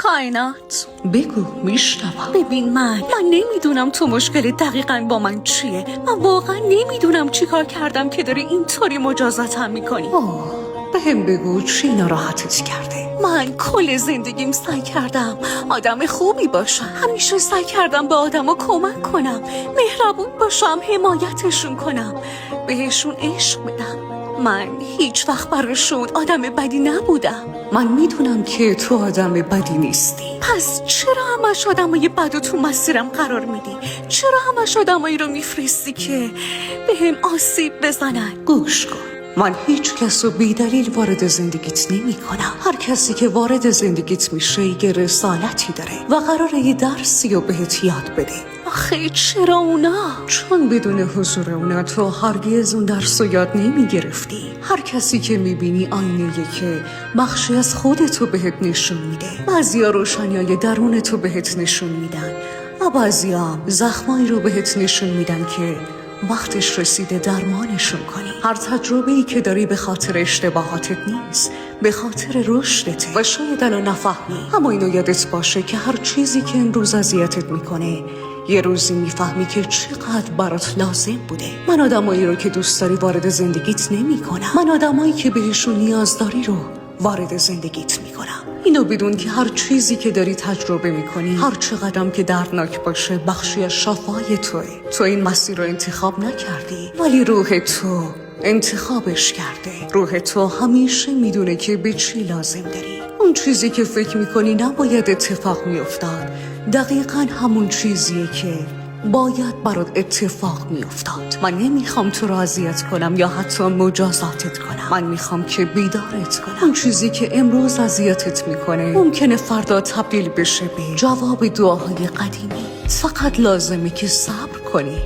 کائنات. بگو، میشنوم. ببین من نمیدونم تو مشکل دقیقاً با من چیه. من واقعا نمیدونم چی کار کردم که داری اینطوری مجازاتم میکنی. به هم بگو چی ناراحتت کرده؟ من کل زندگیم سعی کردم آدم خوبی باشم. همیشه سعی کردم به آدما کمک کنم، مهربون باشم، حمایتشون کنم، بهشون عشق بدم. من هیچ وقت براشون آدم بدی نبودم. من میدونم که تو آدم بدی نیستی. پس چرا همش آدمای بدو تو مسیرم قرار میدی؟ چرا همش آدمایی رو میفرستی که بهم آسیب بزنن؟ گوش کن، من هیچ کس رو بی دلیل وارد زندگیت نمی کنم. هر کسی که وارد زندگیت میشه یه رسالتی داره و قراره یه درسی رو بهت یاد بده. آخه چرا اونا؟ چون بدون حضور اونا تو هرگز اون درس رو یاد نمی گرفتی. هر کسی که میبینی آینه‌ایه که بخشی از خودتو بهت نشون میده. بعضیا روشنیای درونتو بهت نشون میدن و بعضیا هم زخمایی رو بهت نشون میدن که وقتش رسیده درمانشون کنی. هر تجربه‌ای که داری به خاطر اشتباهاتت نیست، به خاطر رشدته و شاید الان نفهمی، اما اینو یادت باشه که هر چیزی که امروز اذیتت میکنه یه روزی میفهمی که چقدر برات لازم بوده. من آدمایی رو که دوست داری وارد زندگیت نمی‌کنم. من آدمایی که بهشون نیاز داری رو وارد زندگیت میکنم. اینو بدون که هر چیزی که داری تجربه میکنی، هر چقدرم که دردناک باشه، بخشی از شفای توه. تو این مسیر رو انتخاب نکردی، ولی روح تو انتخابش کرده. روح تو همیشه میدونه که به چی لازم داری. اون چیزی که فکر میکنی نباید اتفاق میافتاد دقیقاً همون چیزیه که باید برات اتفاق میافتاد. من نمیخوام تو رو اذیت کنم یا حتی مجازاتت کنم. من میخوام که بیدارت کنم. اون چیزی که امروز اذیتت میکنه ممکنه فردا تبدیل بشه به جواب دعاهای قدیمی. فقط لازمه که صبر کنی.